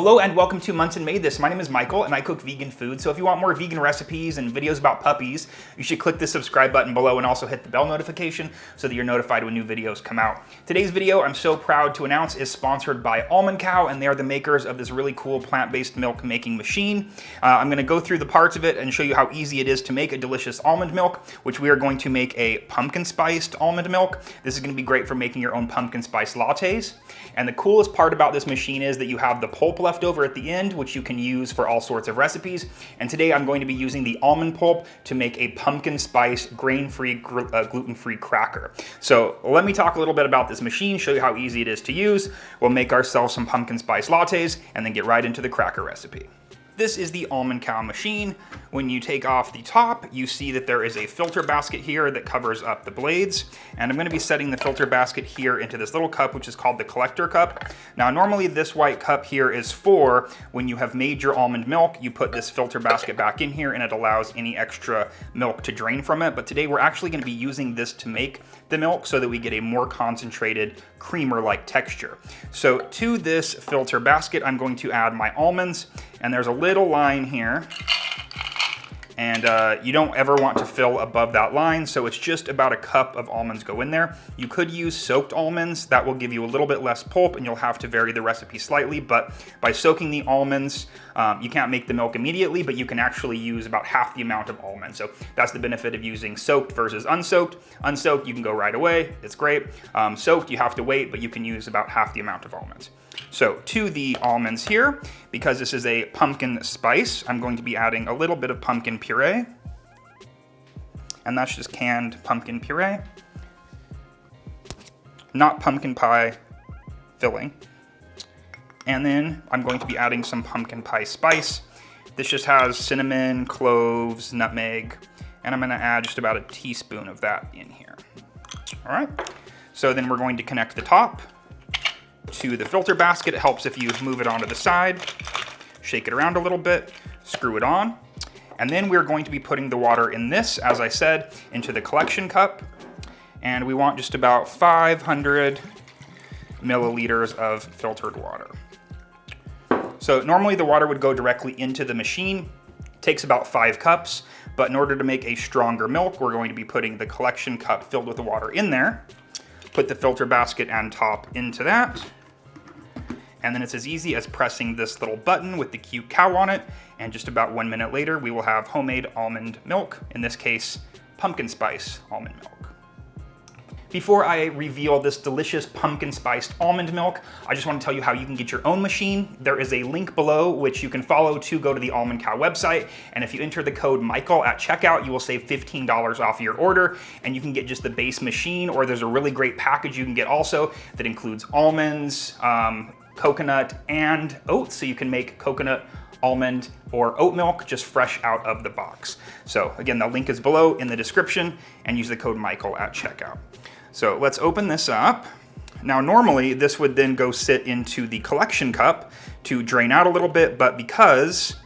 Hello and welcome to Monson Made This. My name is Michael and I cook vegan food. So if you want more vegan recipes and videos about puppies, you should click the subscribe button below and also hit the bell notification so that you're notified when new videos come out. Today's video, I'm so proud to announce, is sponsored by Almond Cow, and they are the makers of this really cool plant-based milk making machine. I'm going to go through the parts of it and show you how easy it is to make a delicious almond milk, which we are going to make a pumpkin spiced almond milk. This is going to be great for making your own pumpkin spice lattes. And the coolest part about this machine is that you have the pulp left over at the end, which you can use for all sorts of recipes. And today I'm going to be using the almond pulp to make a pumpkin spice grain-free, gluten-free cracker. So let me talk a little bit about this machine, show you how easy it is to use. We'll make ourselves some pumpkin spice lattes and then get right into the cracker recipe. This is the Almond Cow machine. When you take off the top, you see that there is a filter basket here that covers up the blades. And I'm going to be setting the filter basket here into this little cup, which is called the collector cup. Now, normally this white cup here is for when you have made your almond milk, you put this filter basket back in here and it allows any extra milk to drain from it. But today we're actually going to be using this to make the milk so that we get a more concentrated creamer-like texture. So to this filter basket, I'm going to add my almonds, and there's a little line here, and you don't ever want to fill above that line, so it's just about a cup of almonds go in there. You could use soaked almonds. That will give you a little bit less pulp and you'll have to vary the recipe slightly, but by soaking the almonds, you can't make the milk immediately, but you can actually use about half the amount of almonds. So that's the benefit of using soaked versus unsoaked. Unsoaked, you can go right away, it's great. Soaked, you have to wait, but you can use about half the amount of almonds. So to the almonds here, because this is a pumpkin spice, I'm going to be adding a little bit of pumpkin puree. And that's just canned pumpkin puree. Not pumpkin pie filling. And then I'm going to be adding some pumpkin pie spice. This just has cinnamon, cloves, nutmeg, and I'm gonna add just about a teaspoon of that in here. All right, so then we're going to connect the top to the filter basket. It helps if you move it onto the side, shake it around a little bit, screw it on. And then we're going to be putting the water in this, as I said, into the collection cup. And we want just about 500 milliliters of filtered water. So normally the water would go directly into the machine. It takes about 5 cups, but in order to make a stronger milk, we're going to be putting the collection cup filled with the water in there. Put the filter basket and top into that. And then it's as easy as pressing this little button with the cute cow on it. And just about 1 minute later, we will have homemade almond milk, in this case, pumpkin spice almond milk. Before I reveal this delicious pumpkin spiced almond milk, I just want to tell you how you can get your own machine. There is a link below which you can follow to go to the Almond Cow website. And if you enter the code Michael at checkout, you will save $15 off your order. And you can get just the base machine, or there's a really great package you can get also that includes almonds, coconut, and oats. So you can make coconut, almond, or oat milk just fresh out of the box. So again, the link is below in the description, and use the code Michael at checkout. So let's open this up. Now normally this would then go sit into the collection cup to drain out a little bit, but because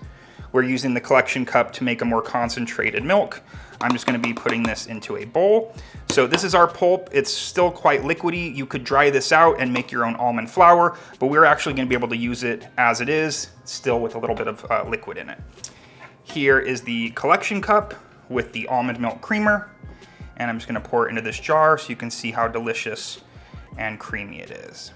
we're using the collection cup to make a more concentrated milk, I'm just gonna be putting this into a bowl. So this is our pulp. It's still quite liquidy. You could dry this out and make your own almond flour, but we're actually gonna be able to use it as it is, still with a little bit of liquid in it. Here is the collection cup with the almond milk creamer. And I'm just gonna pour it into this jar so you can see how delicious and creamy it is.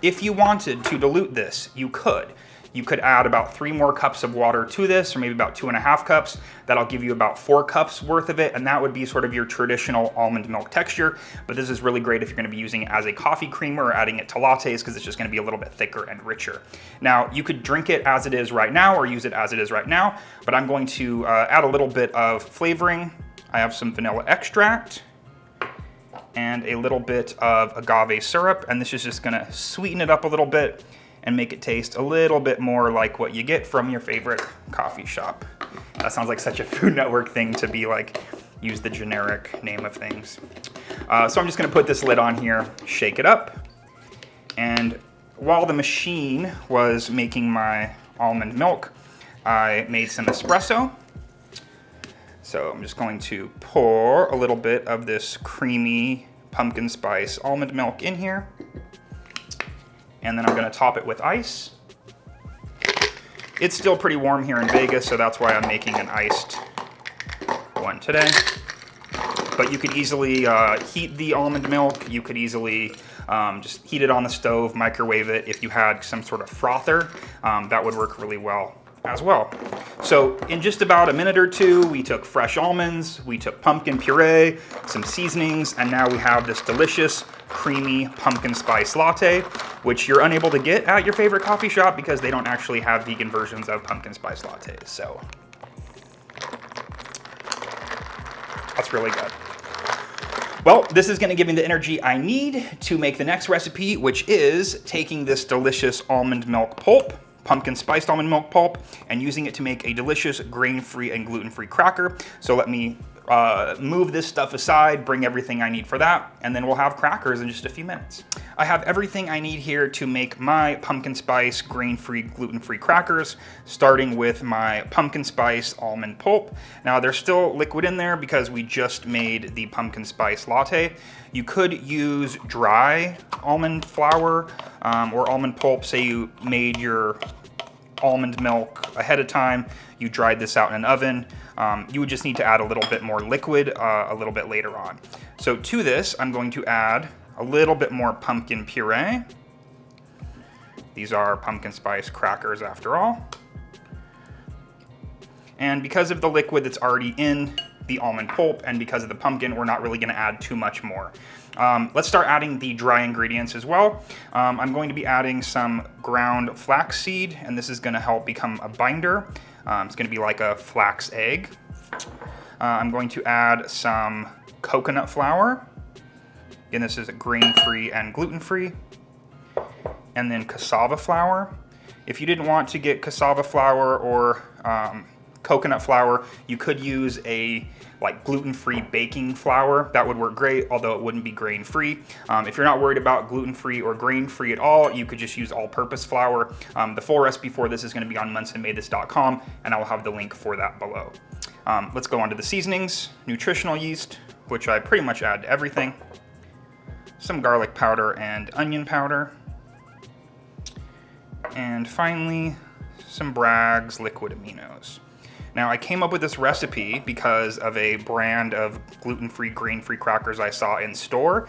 If you wanted to dilute this, you could. You could add about 3 more cups of water to this, or maybe about 2.5 cups. That'll give you about 4 cups worth of it, and that would be sort of your traditional almond milk texture. But this is really great if you're gonna be using it as a coffee creamer or adding it to lattes, because it's just gonna be a little bit thicker and richer. Now, you could drink it as it is right now or use it as it is right now, but I'm going to add a little bit of flavoring. I have some vanilla extract and a little bit of agave syrup, and this is just gonna sweeten it up a little bit and make it taste a little bit more like what you get from your favorite coffee shop. That sounds like such a Food Network thing to be like, use the generic name of things. So I'm just gonna put this lid on here, shake it up, and while the machine was making my almond milk, I made some espresso. So I'm just going to pour a little bit of this creamy pumpkin spice almond milk in here. And then I'm gonna top it with ice. It's still pretty warm here in Vegas, so that's why I'm making an iced one today. But you could easily heat the almond milk. You could easily just heat it on the stove, microwave it. If you had some sort of frother, that would work really well as well. So in just about a minute or two, we took fresh almonds, we took pumpkin puree, some seasonings, and now we have this delicious, creamy pumpkin spice latte, which you're unable to get at your favorite coffee shop because they don't actually have vegan versions of pumpkin spice lattes. So that's really good. Well, this is gonna give me the energy I need to make the next recipe, which is taking this delicious almond milk pulp, pumpkin spiced almond milk pulp, and using it to make a delicious grain-free and gluten-free cracker. So let me move this stuff aside, bring everything I need for that, and then we'll have crackers in just a few minutes. I have everything I need here to make my pumpkin spice grain-free, gluten-free crackers, starting with my pumpkin spice almond pulp. Now there's still liquid in there because we just made the pumpkin spice latte. You could use dry almond flour or almond pulp. Say you made your almond milk ahead of time, you dried this out in an oven. You would just need to add a little bit more liquid a little bit later on. So to this, I'm going to add a little bit more pumpkin puree. These are pumpkin spice crackers after all. And because of the liquid that's already in the almond pulp and because of the pumpkin, we're not really gonna add too much more. Let's start adding the dry ingredients as well. I'm going to be adding some ground flaxseed, and this is gonna help become a binder. It's gonna be like a flax egg. I'm going to add some coconut flour. Again, this is grain-free and gluten-free. And then cassava flour. If you didn't want to get cassava flour or coconut flour, you could use a gluten-free baking flour. That would work great, although it wouldn't be grain-free. If you're not worried about gluten-free or grain-free at all, you could just use all-purpose flour. The full recipe for this is gonna be on monsonmadethis.com, and I will have the link for that below. Let's go on to the seasonings. Nutritional yeast, which I pretty much add to everything. Some garlic powder and onion powder. And finally, some Bragg's liquid aminos. Now, I came up with this recipe because of a brand of gluten-free, grain-free crackers I saw in store,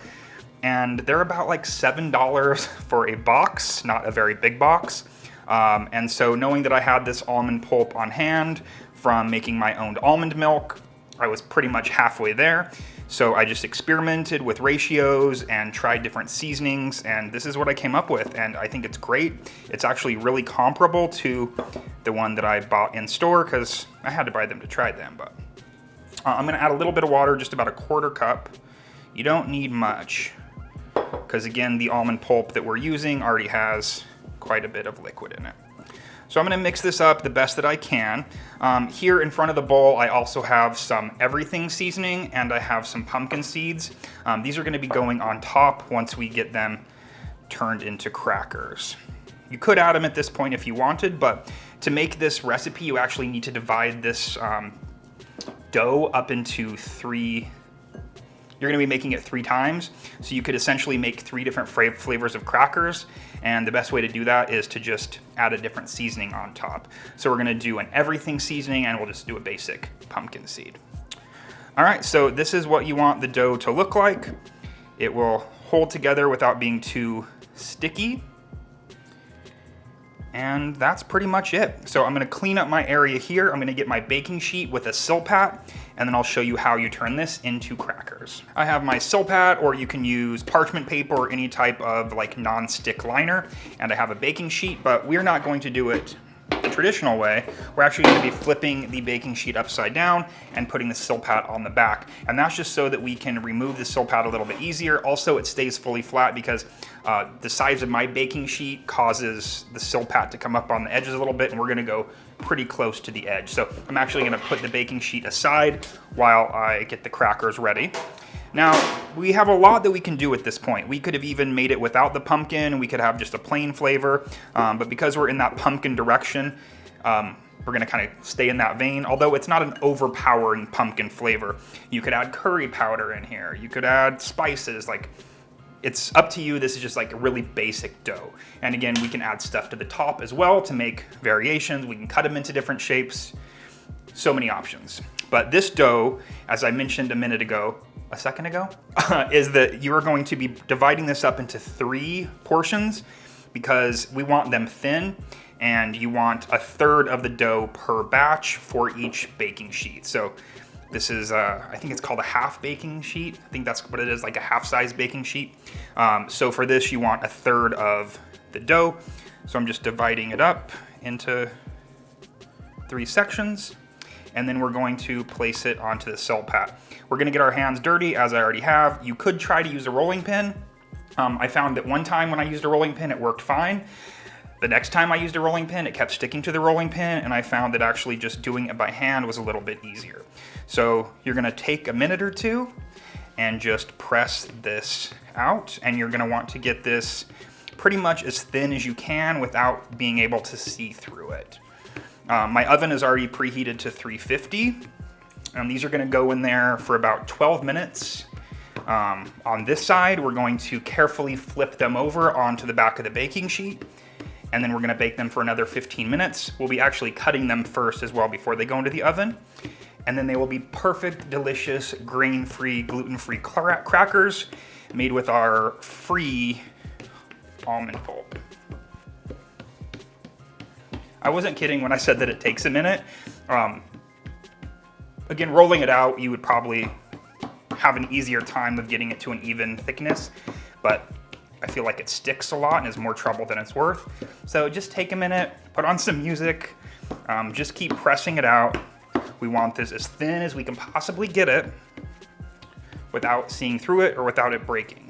and they're about like $7 for a box, not a very big box. And so knowing that I had this almond pulp on hand from making my own almond milk, I was pretty much halfway there. So I just experimented with ratios and tried different seasonings, and this is what I came up with, and I think it's great. It's actually really comparable to the one that I bought in store because I had to buy them to try them. But I'm gonna add a little bit of water, just about a quarter cup. You don't need much because again, the almond pulp that we're using already has quite a bit of liquid in it. So I'm gonna mix this up the best that I can. Here in front of the bowl, I also have some everything seasoning and I have some pumpkin seeds. These are gonna be going on top once we get them turned into crackers. You could add them at this point if you wanted, but to make this recipe, you actually need to divide this dough up into three. You're gonna be making it 3 times, so you could essentially make 3 different flavors of crackers, and the best way to do that is to just add a different seasoning on top. So we're gonna do an everything seasoning, and we'll just do a basic pumpkin seed. All right, so this is what you want the dough to look like. It will hold together without being too sticky. And that's pretty much it. So I'm gonna clean up my area here. I'm gonna get my baking sheet with a Silpat, and then I'll show you how you turn this into crackers. I have my Silpat, or you can use parchment paper or any type of non-stick liner, and I have a baking sheet, but we're not going to do it the traditional way. We're actually going to be flipping the baking sheet upside down and putting the Silpat on the back. And that's just so that we can remove the Silpat a little bit easier. Also, it stays fully flat because the size of my baking sheet causes the Silpat to come up on the edges a little bit, and we're gonna go pretty close to the edge. So I'm actually gonna put the baking sheet aside while I get the crackers ready. Now, we have a lot that we can do at this point. We could have even made it without the pumpkin, and we could have just a plain flavor, but because we're in that pumpkin direction, we're gonna kind of stay in that vein, although it's not an overpowering pumpkin flavor. You could add curry powder in here. You could add spices, like, it's up to you. This is just like a really basic dough. And again, we can add stuff to the top as well to make variations. We can cut them into different shapes. So many options. But this dough, as I mentioned a second ago, is that you are going to be dividing this up into 3 portions because we want them thin, and you want 1/3 of the dough per batch for each baking sheet. So this is, I think it's called a half baking sheet. I think that's what it is, like a half-size baking sheet. So for this, you want 1/3 of the dough. So I'm just dividing it up into 3 sections, and then we're going to place it onto the Silpat. We're gonna get our hands dirty, as I already have. You could try to use a rolling pin. I found that one time when I used a rolling pin, it worked fine. The next time I used a rolling pin, it kept sticking to the rolling pin, and I found that actually just doing it by hand was a little bit easier. So you're gonna take a minute or 2 and just press this out, and you're gonna want to get this pretty much as thin as you can without being able to see through it. My oven is already preheated to 350, and these are gonna go in there for about 12 minutes. On this side, we're going to carefully flip them over onto the back of the baking sheet, and then we're gonna bake them for another 15 minutes. We'll be actually cutting them first as well before they go into the oven. And then they will be perfect, delicious, grain-free, gluten-free crackers made with our free almond pulp. I wasn't kidding when I said that it takes a minute. Again, rolling it out, you would probably have an easier time of getting it to an even thickness, but I feel like it sticks a lot and is more trouble than it's worth. So just take a minute, put on some music, just keep pressing it out. We want this as thin as we can possibly get it without seeing through it or without it breaking.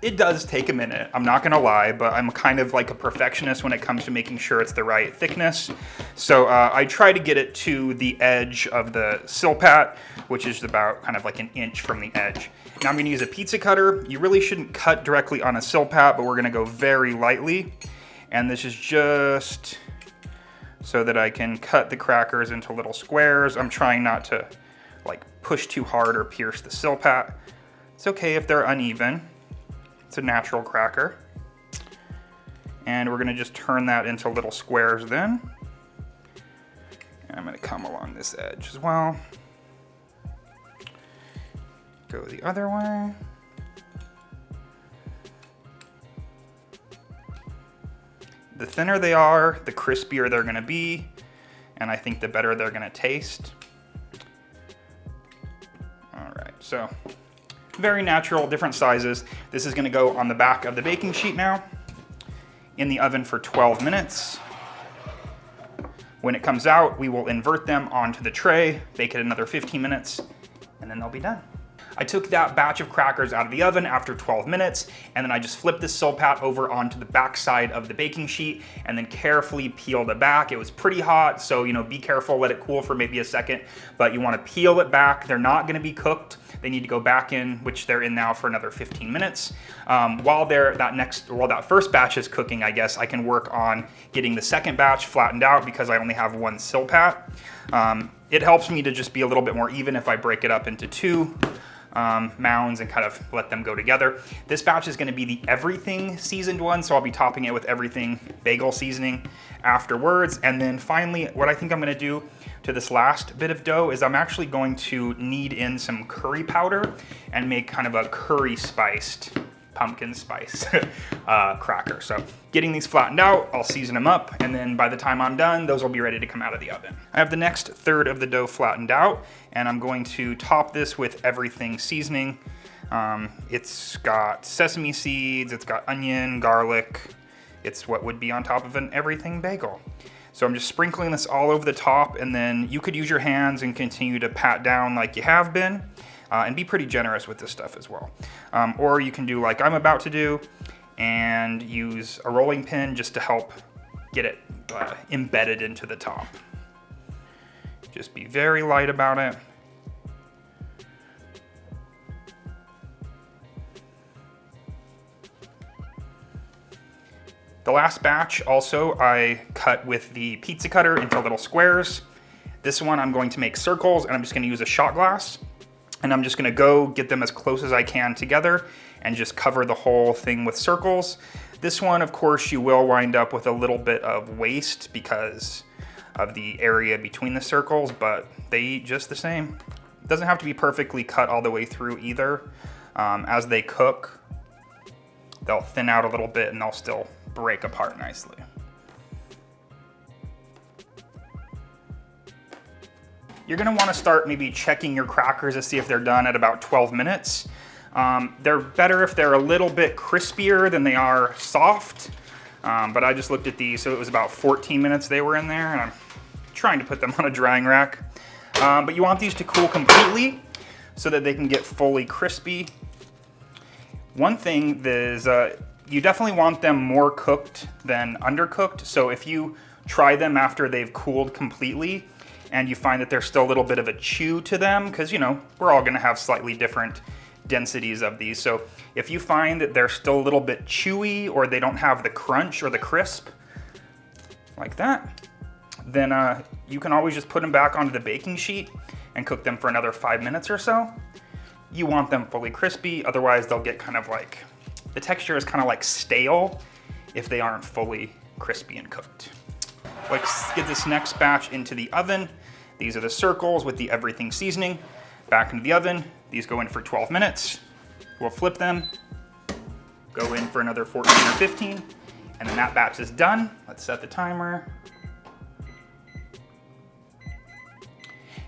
It does take a minute, I'm not gonna lie, but I'm kind of like a perfectionist when it comes to making sure it's the right thickness. So I try to get it to the edge of the Silpat, which is about kind of like an inch from the edge. Now I'm gonna use a pizza cutter. You really shouldn't cut directly on a Silpat, but we're gonna go very lightly. And this is just so that I can cut the crackers into little squares. I'm trying not to like push too hard or pierce the Silpat. It's okay if they're uneven. It's a natural cracker. And we're gonna just turn that into little squares then. And I'm gonna come along this edge as well. Go the other way. The thinner they are, the crispier they're gonna be, and I think the better they're gonna taste. All right, so very natural, different sizes. This is gonna go on the back of the baking sheet now, in the oven for 12 minutes. When it comes out, we will invert them onto the tray, bake it another 15 minutes, and then they'll be done. I took that batch of crackers out of the oven after 12 minutes, and then I just flipped this Silpat over onto the back side of the baking sheet and then carefully peeled it back. It was pretty hot, so be careful, let it cool for maybe a second, but you wanna peel it back. They're not gonna be cooked. They need to go back in, which they're in now for another 15 minutes. While that first batch is cooking, I guess, I can work on getting the second batch flattened out because I only have 1 Silpat. It helps me to just be a little bit more even if I break it up into 2 mounds and kind of let them go together. This batch is gonna be the everything seasoned one, so I'll be topping it with everything bagel seasoning afterwards. And then finally, what I think I'm gonna do to this last bit of dough is I'm actually going to knead in some curry powder and make kind of a curry spiced pumpkin spice cracker. So getting these flattened out, I'll season them up, and then by the time I'm done, those will be ready to come out of the oven. I have the next third of the dough flattened out, and I'm going to top this with everything seasoning. It's got sesame seeds, it's got onion, garlic. It's what would be on top of an everything bagel. So I'm just sprinkling this all over the top, and then you could use your hands and continue to pat down like you have been. And be pretty generous with this stuff as well. Or you can do like I'm about to do and use a rolling pin just to help get it embedded into the top. Just be very light about it. The last batch also I cut with the pizza cutter into little squares. This one I'm going to make circles, and I'm just gonna use a shot glass, and I'm just gonna go get them as close as I can together and just cover the whole thing with circles. This one, of course, you will wind up with a little bit of waste because of the area between the circles, but they eat just the same. It doesn't have to be perfectly cut all the way through either. As they cook, they'll thin out a little bit and they'll still break apart nicely. You're gonna wanna start maybe checking your crackers to see if they're done at about 12 minutes. They're better if they're a little bit crispier than they are soft, but I just looked at these, so it was about 14 minutes they were in there, and I'm trying to put them on a drying rack. But you want these to cool completely so that they can get fully crispy. One thing is you definitely want them more cooked than undercooked. So if you try them after they've cooled completely and you find that there's still a little bit of a chew to them, because you know, we're all gonna have slightly different densities of these. So if you find that they're still a little bit chewy or they don't have the crunch or the crisp like that, then you can always just put them back onto the baking sheet and cook them for another 5 minutes or so. You want them fully crispy, otherwise they'll get kind of like, the texture is kind of like stale if they aren't fully crispy and cooked. Let's get this next batch into the oven. These are the circles with the everything seasoning. Back into the oven. These go in for 12 minutes. We'll flip them, go in for another 14 or 15, and then that batch is done. Let's set the timer.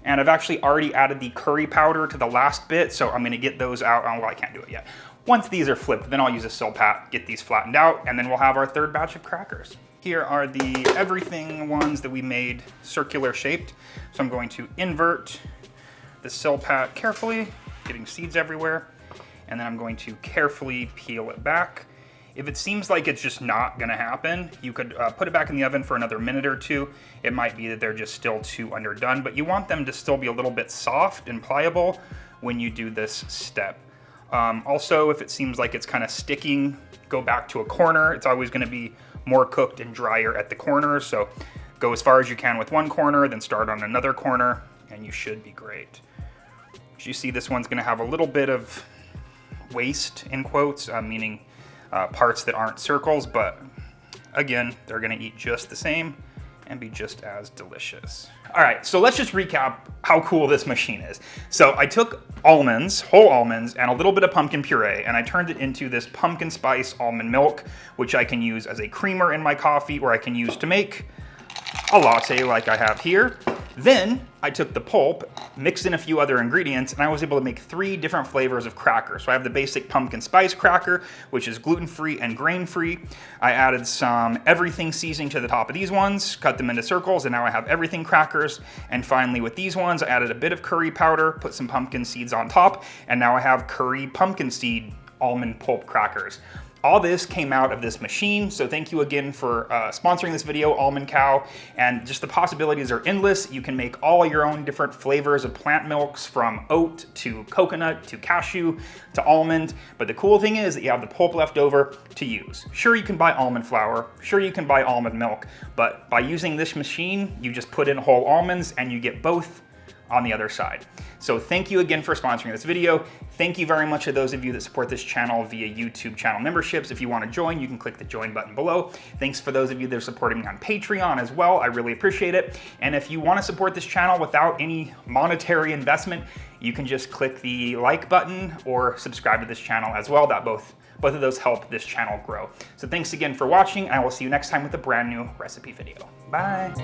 And I've actually already added the curry powder to the last bit, so I'm gonna get those out. Oh, well, I can't do it yet. Once these are flipped, then I'll use a Silpat, get these flattened out, and then we'll have our third batch of crackers. Here are the everything ones that we made circular shaped. So I'm going to invert the Silpat carefully, getting seeds everywhere, and then I'm going to carefully peel it back. If it seems like it's just not gonna happen, you could put it back in the oven for another minute or two. It might be that they're just still too underdone, but you want them to still be a little bit soft and pliable when you do this step. Also, if it seems like it's kind of sticking, go back to a corner. It's always gonna be more cooked and drier at the corner, so go as far as you can with one corner, then start on another corner, and you should be great. As you see, this one's gonna have a little bit of waste, in quotes, meaning parts that aren't circles, but again, they're gonna eat just the same and be just as delicious. All right, so let's just recap how cool this machine is. So I took almonds, whole almonds, and a little bit of pumpkin puree, and I turned it into this pumpkin spice almond milk, which I can use as a creamer in my coffee, or I can use to make a latte like I have here. Then I took the pulp, mixed in a few other ingredients, and I was able to make 3 different flavors of crackers. So I have the basic pumpkin spice cracker, which is gluten-free and grain-free. I added some everything seasoning to the top of these ones, cut them into circles, and now I have everything crackers. And finally with these ones, I added a bit of curry powder, put some pumpkin seeds on top, and now I have curry pumpkin seed almond pulp crackers. All this came out of this machine, so thank you again for sponsoring this video, Almond Cow, and just the possibilities are endless. You can make all your own different flavors of plant milks, from oat to coconut to cashew to almond, but the cool thing is that you have the pulp left over to use. Sure, you can buy almond flour, sure you can buy almond milk, but by using this machine, you just put in whole almonds and you get both on the other side. So thank you again for sponsoring this video. Thank you very much to those of you that support this channel via YouTube channel memberships. If you want to join, you can click the join button below. Thanks for those of you that are supporting me on Patreon as well. I really appreciate it. And if you want to support this channel without any monetary investment, you can just click the like button or subscribe to this channel as well. That both of those help this channel grow. So thanks again for watching. I will see you next time with a brand new recipe video. Bye.